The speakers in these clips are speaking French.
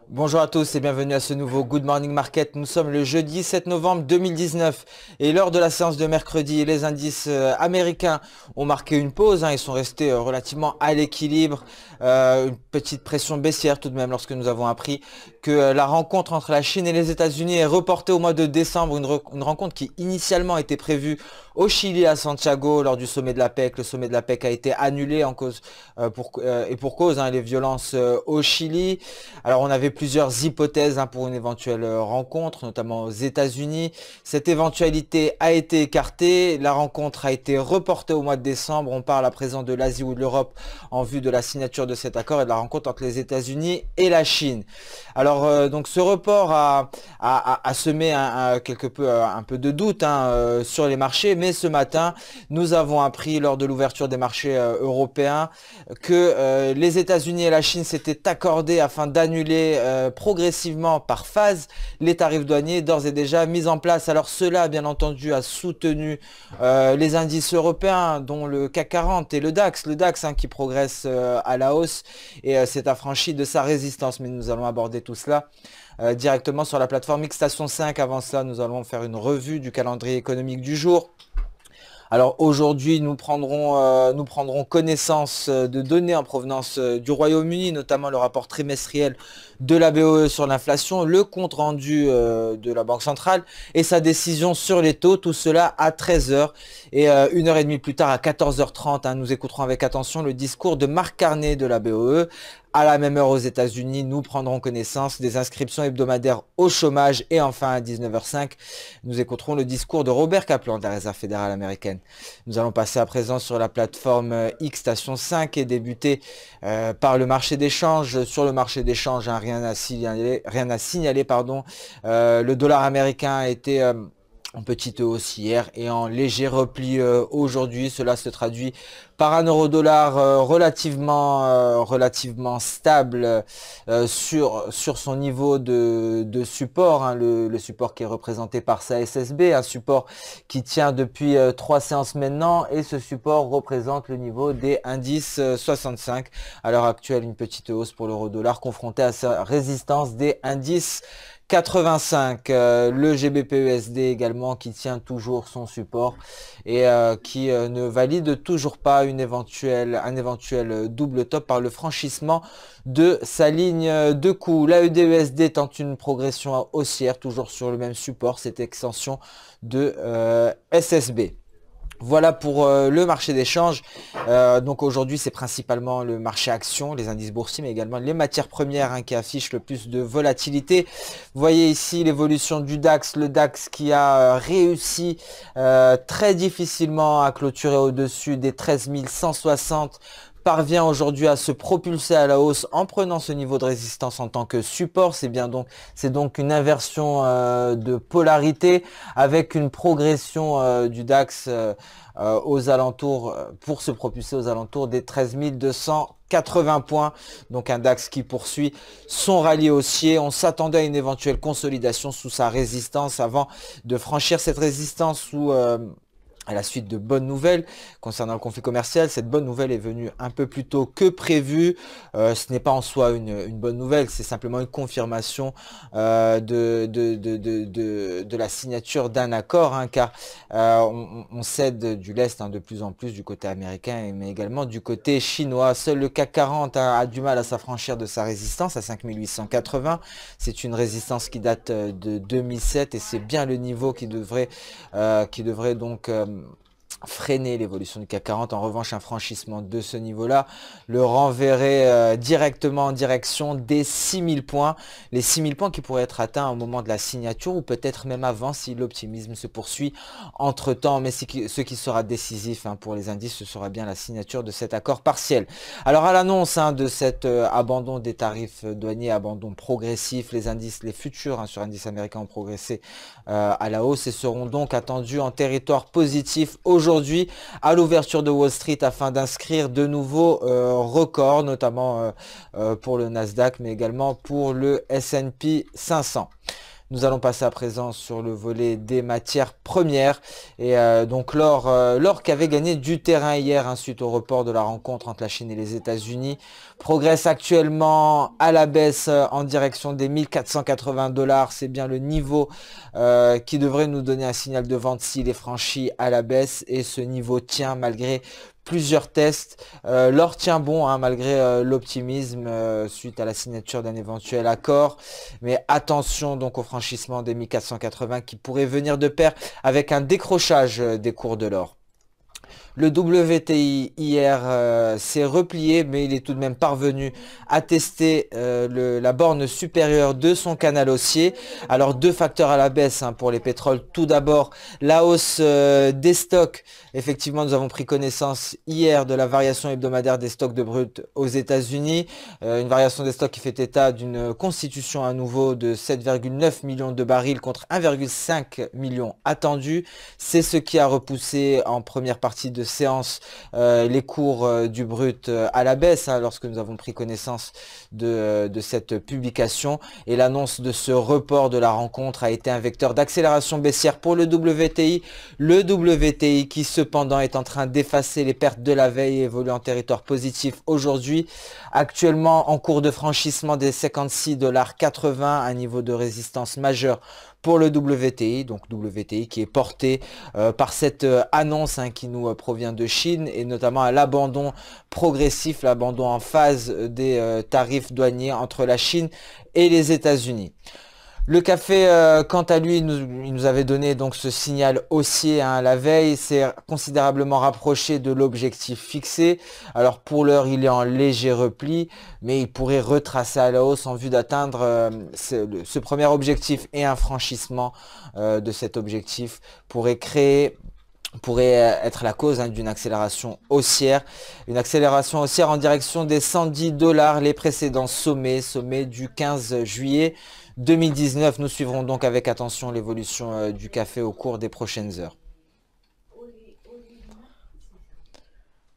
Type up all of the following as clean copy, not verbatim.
Bonjour à tous et bienvenue à ce nouveau Good Morning Market. Nous sommes le jeudi 7 novembre 2019 et lors de la séance de mercredi, les indices américains ont marqué une pause. Ils sont restés relativement à l'équilibre. Une petite pression baissière tout de même lorsque nous avons appris que la rencontre entre la Chine et les États-Unis est reportée au mois de décembre. Une rencontre qui initialement était prévue au Chili à Santiago lors du sommet de la PEC. Le sommet de la PEC a été annulé en cause et pour cause les violences au Chili. Alors on avait plusieurs hypothèses pour une éventuelle rencontre, notamment aux États-Unis. Cette éventualité a été écartée. La rencontre a été reportée au mois de décembre. On parle à présent de l'Asie ou de l'Europe en vue de la signature de cet accord et de la rencontre entre les États-Unis et la Chine. Alors donc ce report a semé un peu de doute sur les marchés, mais ce matin nous avons appris lors de l'ouverture des marchés européens que les États-Unis et la Chine s'étaient accordés afin d'annuler progressivement par phase les tarifs douaniers d'ores et déjà mis en place. Alors cela bien entendu a soutenu les indices européens dont le CAC 40 et le DAX, qui progresse à la hausse et s'est affranchi de sa résistance, mais nous allons aborder tout cela directement sur la plateforme Xstation 5. Avant cela, nous allons faire une revue du calendrier économique du jour. Alors aujourd'hui, nous prendrons connaissance de données en provenance du Royaume-Uni, notamment le rapport trimestriel de la BOE sur l'inflation, le compte rendu de la Banque centrale et sa décision sur les taux, tout cela à 13 heures. Et une heure et demie plus tard, à 14h30, nous écouterons avec attention le discours de Marc Carney de la BOE. À la même heure aux États-Unis, nous prendrons connaissance des inscriptions hebdomadaires au chômage. Et enfin, à 19h05, nous écouterons le discours de Robert Kaplan de la Réserve fédérale américaine. Nous allons passer à présent sur la plateforme Xstation 5 et débuter par le marché d'échange. Sur le marché d'échange, rien à signaler. Le dollar américain a été en petite hausse hier et en léger repli aujourd'hui. Cela se traduit par un euro-dollar relativement stable sur son niveau de support, le support qui est représenté par sa SSB, un support qui tient depuis 3 séances maintenant, et ce support représente le niveau des indices 65. À l'heure actuelle, une petite hausse pour l'euro-dollar confronté à sa résistance des indices 85, le GBP-USD également qui tient toujours son support et qui ne valide toujours pas un éventuel double top par le franchissement de sa ligne de coût. L'AED-USD tente une progression haussière, toujours sur le même support, cette extension de SSB. Voilà pour le marché d'échange. Donc aujourd'hui, c'est principalement le marché action, les indices boursiers, mais également les matières premières qui affichent le plus de volatilité. Vous voyez ici l'évolution du DAX, le DAX qui a réussi très difficilement à clôturer au-dessus des 13 160, parvient aujourd'hui à se propulser à la hausse en prenant ce niveau de résistance en tant que support. C'est donc une inversion de polarité avec une progression du DAX aux alentours pour se propulser aux alentours des 13 280 points. Donc un DAX qui poursuit son rallye haussier. On s'attendait à une éventuelle consolidation sous sa résistance avant de franchir cette résistance à la suite de bonnes nouvelles concernant le conflit commercial. Cette bonne nouvelle est venue un peu plus tôt que prévu. Ce n'est pas en soi une bonne nouvelle, c'est simplement une confirmation de la signature d'un accord, car on cède du lest de plus en plus du côté américain, mais également du côté chinois. Seul le CAC 40 a du mal à s'affranchir de sa résistance à 5880. C'est une résistance qui date de 2007 et c'est bien le niveau qui devrait donc freiner l'évolution du CAC 40. En revanche, un franchissement de ce niveau-là le renverrait directement en direction des 6000 points. Les 6000 points qui pourraient être atteints au moment de la signature ou peut-être même avant si l'optimisme se poursuit entre-temps. Mais ce qui sera décisif pour les indices, ce sera bien la signature de cet accord partiel. Alors à l'annonce de cet abandon des tarifs douaniers, abandon progressif, les futurs sur indices américains ont progressé à la hausse et seront donc attendus en territoire positif aujourd'hui à l'ouverture de Wall Street afin d'inscrire de nouveaux records, notamment pour le Nasdaq, mais également pour le S&P 500. Nous allons passer à présent sur le volet des matières premières. Et donc l'or qui avait gagné du terrain hier suite au report de la rencontre entre la Chine et les États-Unis progresse actuellement à la baisse en direction des 1480 $. C'est bien le niveau qui devrait nous donner un signal de vente s'il est franchi à la baisse, et ce niveau tient malgré plusieurs tests. L'or tient bon malgré l'optimisme suite à la signature d'un éventuel accord, mais attention donc au franchissement des 1480 qui pourrait venir de pair avec un décrochage des cours de l'or. Le WTI hier s'est replié, mais il est tout de même parvenu à tester la borne supérieure de son canal haussier. Alors deux facteurs à la baisse pour les pétroles. Tout d'abord la hausse des stocks. Effectivement, nous avons pris connaissance hier de la variation hebdomadaire des stocks de brut aux États-Unis. Une variation des stocks qui fait état d'une constitution à nouveau de 7,9 millions de barils contre 1,5 million attendu. C'est ce qui a repoussé en première partie de séance les cours du brut à la baisse lorsque nous avons pris connaissance de cette publication, et l'annonce de ce report de la rencontre a été un vecteur d'accélération baissière pour le WTI. Le WTI qui cependant est en train d'effacer les pertes de la veille et évolue en territoire positif aujourd'hui, actuellement en cours de franchissement des 56,80 $, un niveau de résistance majeur pour le WTI, donc WTI qui est porté par cette annonce qui nous provient de Chine, et notamment à l'abandon progressif, l'abandon en phase des tarifs douaniers entre la Chine et les États-Unis. Le café, quant à lui, il nous avait donné donc ce signal haussier la veille, s'est considérablement rapproché de l'objectif fixé. Alors pour l'heure, il est en léger repli, mais il pourrait retracer à la hausse en vue d'atteindre ce premier objectif, et un franchissement de cet objectif pourrait être la cause d'une accélération haussière. Une accélération haussière en direction des 110 $, les précédents sommets du 15 juillet 2019. Nous suivrons donc avec attention l'évolution du café au cours des prochaines heures.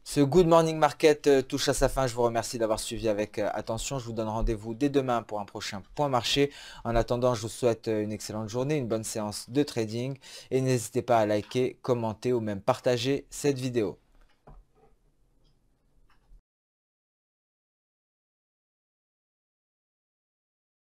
Ce Good Morning Market touche à sa fin. Je vous remercie d'avoir suivi avec attention. Je vous donne rendez-vous dès demain pour un prochain point marché. En attendant, je vous souhaite une excellente journée, une bonne séance de trading. Et n'hésitez pas à liker, commenter ou même partager cette vidéo.